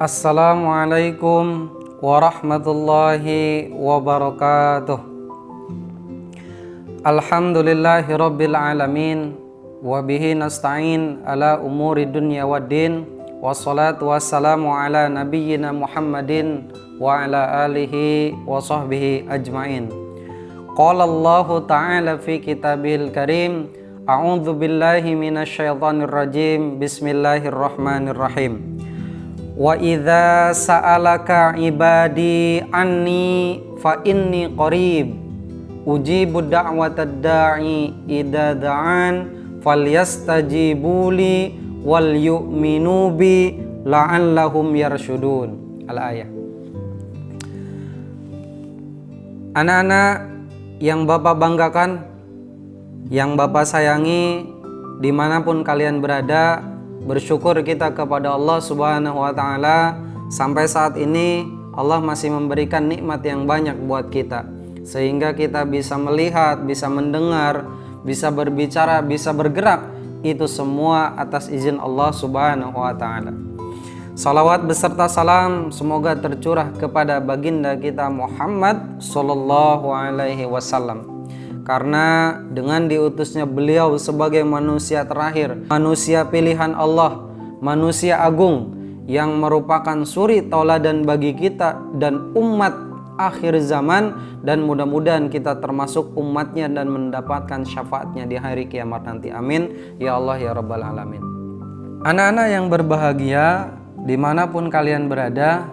Assalamualaikum warahmatullahi wabarakatuh. Alhamdulillahi rabbil alamin, wabihi nasta'in ala umuri dunya waddin, wassalatu wassalamu ala nabiyyina Muhammadin wa ala alihi wa sahbihi ajma'in. Qala Allahu ta'ala fi kitabihil karim, a'udzu billahi minasyaitonir rajim, bismillahirrahmanirrahim. Wa idza sa'alaka ibadi anni fa inni qarib ujibu da'watad da'i idza da'an falyastajibuli wal yu'minu bi la'allahum yarsyudun. Al-ayah. Anak-anak yang Bapak banggakan, yang Bapak sayangi, dimanapun kalian berada, bersyukur kita kepada Allah Subhanahu wa Ta'ala. Sampai saat ini Allah masih memberikan nikmat yang banyak buat kita, sehingga kita bisa melihat, bisa mendengar, bisa berbicara, bisa bergerak. Itu semua atas izin Allah Subhanahu wa Ta'ala. Salawat beserta salam semoga tercurah kepada baginda kita Muhammad Sallallahu Alaihi Wasallam. Karena dengan diutusnya beliau sebagai manusia terakhir, manusia pilihan Allah, manusia agung yang merupakan suri tauladan bagi kita dan umat akhir zaman, dan mudah-mudahan kita termasuk umatnya dan mendapatkan syafaatnya di hari kiamat nanti. Amin ya Allah ya Rabbal Alamin. Anak-anak yang berbahagia dimanapun kalian berada,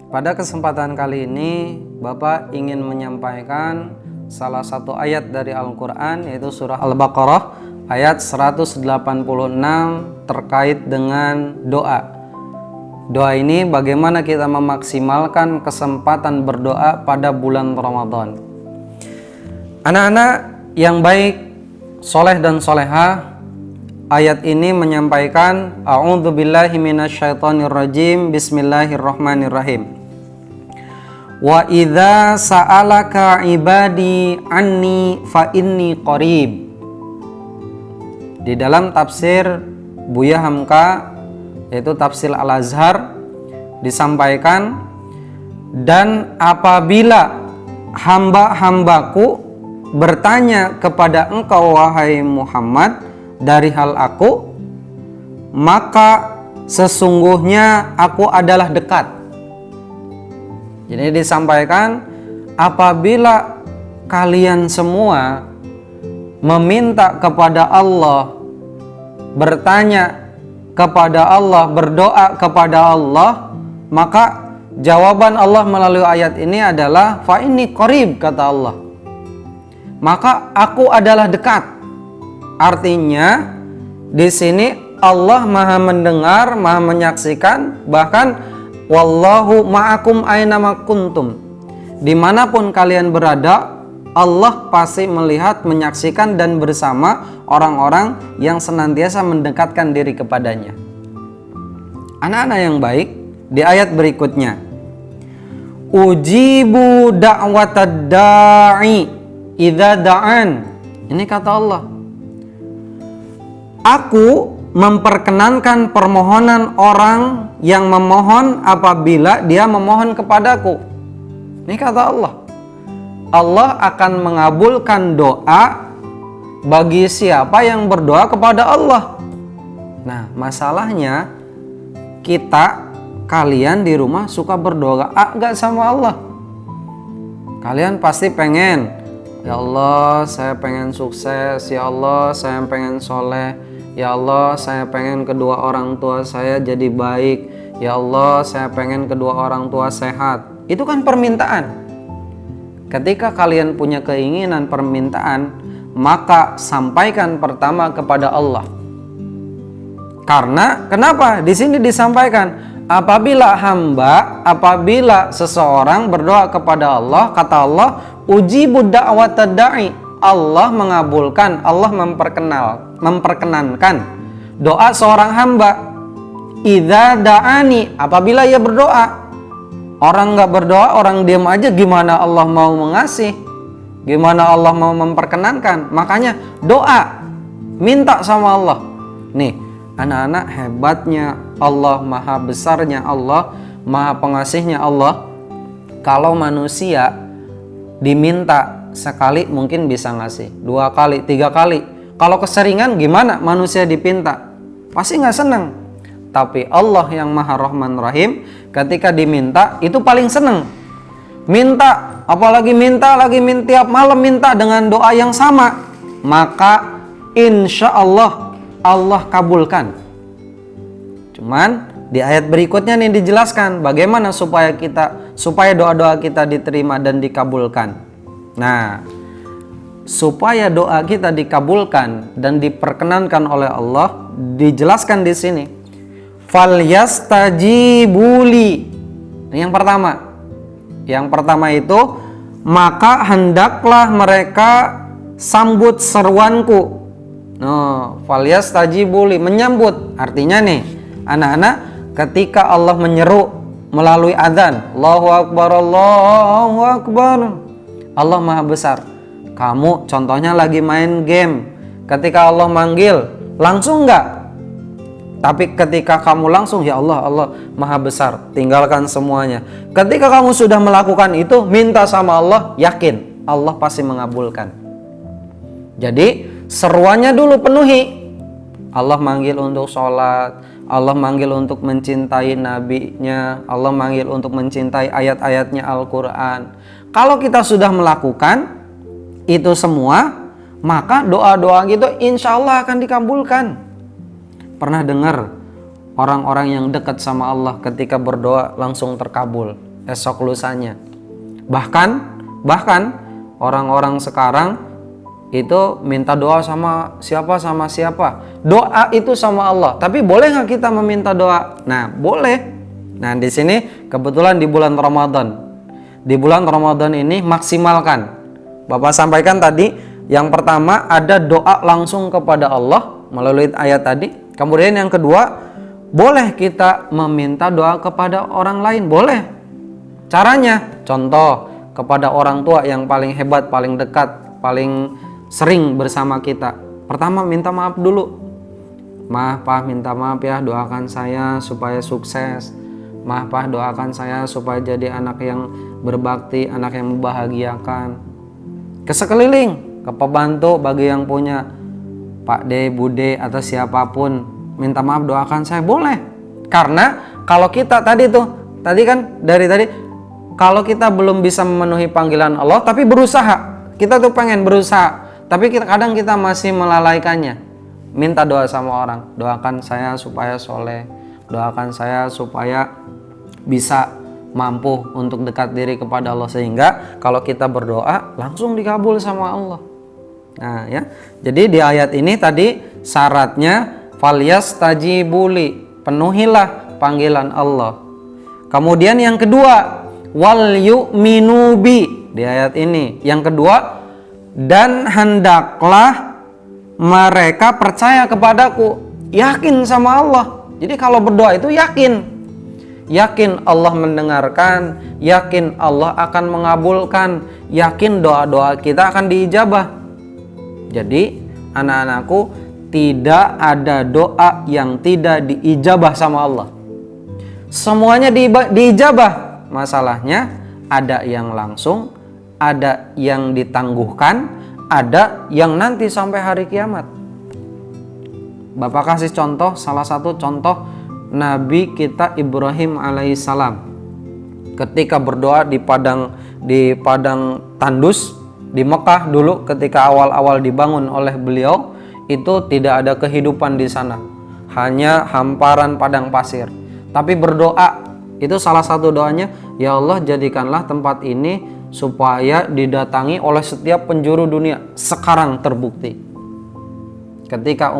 pada kesempatan kali ini Bapak ingin menyampaikan salah satu ayat dari Al-Quran, yaitu surah Al-Baqarah ayat 186 terkait dengan doa. Doa ini bagaimana kita memaksimalkan kesempatan berdoa pada bulan Ramadan. Anak-anak yang baik, soleh dan soleha, ayat ini menyampaikan a'udzubillahi minasyaitonirrajim, bismillahirrahmanirrahim. Wa idza sa'alaka ibadi anni fa inni qarib. Di dalam tafsir Buya Hamka, yaitu tafsir Al-Azhar, disampaikan, dan apabila hamba-hambaku bertanya kepada engkau wahai Muhammad dari hal aku, maka sesungguhnya aku adalah dekat. Jadi disampaikan, apabila kalian semua meminta kepada Allah, bertanya kepada Allah, berdoa kepada Allah, maka jawaban Allah melalui ayat ini adalah fa inni qarib, kata Allah. Maka aku adalah dekat. Artinya di sini Allah Maha mendengar, Maha menyaksikan, bahkan wallahu ma'akum aynama kuntum. Dimanapun kalian berada, Allah pasti melihat, menyaksikan, dan bersama orang-orang yang senantiasa mendekatkan diri kepadanya. Anak-anak yang baik, di ayat berikutnya, ujibu da'watad da'i idza da'an. Ini kata Allah, aku memperkenankan permohonan orang yang memohon apabila dia memohon kepadaku. Ini kata Allah. Allah akan mengabulkan doa bagi siapa yang berdoa kepada Allah. Nah, masalahnya kalian di rumah suka berdoa agak sama Allah. Kalian pasti pengen, ya Allah saya pengen sukses, ya Allah saya pengen soleh, ya Allah saya pengen kedua orang tua saya jadi baik, ya Allah saya pengen kedua orang tua sehat. Itu kan permintaan. Ketika kalian punya keinginan permintaan, maka sampaikan pertama kepada Allah. Karena kenapa? Di sini disampaikan, apabila seseorang berdoa kepada Allah, kata Allah, ujibu da'watad da'i. Allah mengabulkan, Allah memperkenankan doa seorang hamba. Idza da'ani, apabila ia berdoa. Orang nggak berdoa, orang diam aja, gimana Allah mau mengasih? Gimana Allah mau memperkenankan? Makanya doa, minta sama Allah. Nih, anak-anak, hebatnya Allah, maha besarnya Allah, Maha Pengasihnya Allah. Kalau manusia diminta sekali mungkin bisa ngasih, 2 kali, 3 kali. Kalau keseringan gimana manusia dipinta? Pasti nggak senang. Tapi Allah yang Maha Rahman Rahim ketika diminta itu paling senang. Minta, apalagi minta lagi tiap malam minta dengan doa yang sama, maka insya Allah Allah kabulkan. Cuman di ayat berikutnya nih dijelaskan bagaimana supaya doa-doa kita diterima dan dikabulkan. Nah, supaya doa kita dikabulkan dan diperkenankan oleh Allah dijelaskan di sini. Falyastajibuli. Yang pertama itu maka hendaklah mereka sambut seruanku. Falyastajibuli, menyambut. Artinya nih, anak-anak, ketika Allah menyeru melalui adzan, Allahu Akbar, Allahu Akbar, Allah Maha Besar. Kamu contohnya lagi main game, ketika Allah manggil, langsung enggak? Tapi ketika kamu langsung, ya Allah, Allah Maha Besar, tinggalkan semuanya. Ketika kamu sudah melakukan itu, minta sama Allah, yakin Allah pasti mengabulkan. Jadi seruannya dulu penuhi. Allah manggil untuk sholat, Allah manggil untuk mencintai nabinya, Allah manggil untuk mencintai ayat-ayatnya Al-Quran. Kalau kita sudah melakukan itu semua, maka doa-doa gitu insya Allah akan dikabulkan. Pernah dengar orang-orang yang dekat sama Allah ketika berdoa langsung terkabul esok lusanya. Bahkan orang-orang sekarang itu minta doa sama siapa. Doa itu sama Allah. Tapi boleh nggak kita meminta doa? Nah, boleh. Nah, di sini kebetulan di bulan Ramadan. Di bulan Ramadan ini maksimalkan. Bapak sampaikan tadi, yang pertama ada doa langsung kepada Allah melalui ayat tadi. Kemudian yang kedua, boleh kita meminta doa kepada orang lain, boleh. Caranya, contoh kepada orang tua yang paling hebat, paling dekat, paling sering bersama kita. Pertama, minta maaf dulu. Maaf Pak, minta maaf ya, doakan saya supaya sukses. Maaf Pak, doakan saya supaya jadi anak yang berbakti, anak yang membahagiakan. Ke sekeliling, ke pembantu bagi yang punya Pak D, Bude atau siapapun, minta maaf, doakan saya, boleh. Karena kalau kita tadi kalau kita belum bisa memenuhi panggilan Allah tapi berusaha, kita tuh pengen berusaha, tapi kadang kita masih melalaikannya. Minta doa sama orang, doakan saya supaya soleh, doakan saya supaya bisa mampu untuk dekat diri kepada Allah, sehingga kalau kita berdoa langsung dikabul sama Allah. Nah ya, jadi di ayat ini tadi syaratnya falyastajibuli, penuhilah panggilan Allah. Kemudian yang kedua, wal yu'minu bi, di ayat ini yang kedua, dan hendaklah mereka percaya kepadaku, yakin sama Allah. Jadi kalau berdoa itu yakin Allah mendengarkan, yakin Allah akan mengabulkan, yakin doa-doa kita akan diijabah. Jadi anak-anakku, tidak ada doa yang tidak diijabah sama Allah. Semuanya diijabah. Masalahnya ada yang langsung, ada yang ditangguhkan, ada yang nanti sampai hari kiamat. Bapak kasih contoh, salah satu contoh Nabi kita Ibrahim alaihissalam ketika berdoa di padang tandus di Mekah dulu, ketika awal-awal dibangun oleh beliau, itu tidak ada kehidupan di sana, hanya hamparan padang pasir. Tapi berdoa, itu salah satu doanya, ya Allah jadikanlah tempat ini supaya didatangi oleh setiap penjuru dunia. Sekarang terbukti. Ketika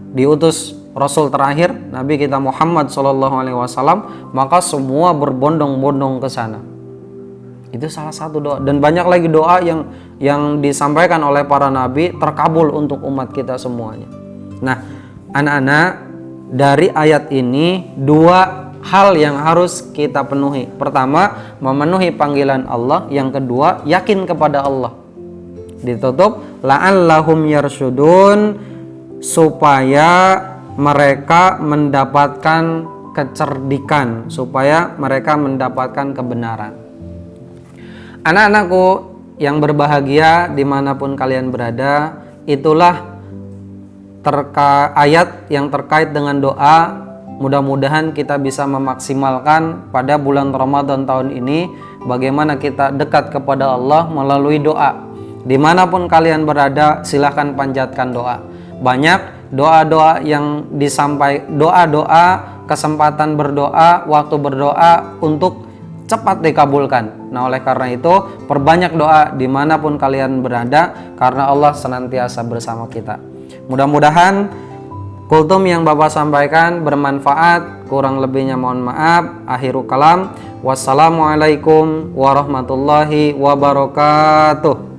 diutus Rasul terakhir Nabi kita Muhammad SAW, maka semua berbondong-bondong ke sana. Itu salah satu doa, dan banyak lagi doa yang disampaikan oleh para nabi terkabul untuk umat kita semuanya. Nah, anak-anak, dari ayat ini dua hal yang harus kita penuhi. Pertama, memenuhi panggilan Allah. Yang kedua, yakin kepada Allah. Ditutup la'allahum yarsyudun, supaya mereka mendapatkan kecerdikan supaya mereka mendapatkan kebenaran. Anak-anakku yang berbahagia dimanapun kalian berada, itulah ayat yang terkait dengan doa. Mudah-mudahan kita bisa memaksimalkan pada bulan Ramadan tahun ini bagaimana kita dekat kepada Allah melalui doa. Dimanapun kalian berada, silahkan panjatkan doa. Banyak doa-doa yang doa-doa, kesempatan berdoa, waktu berdoa untuk cepat dikabulkan. Nah, oleh karena itu perbanyak doa dimanapun kalian berada, karena Allah senantiasa bersama kita. Mudah-mudahan kultum yang Bapak sampaikan bermanfaat. Kurang lebihnya mohon maaf. Akhiru kalam. Wassalamualaikum warahmatullahi wabarakatuh.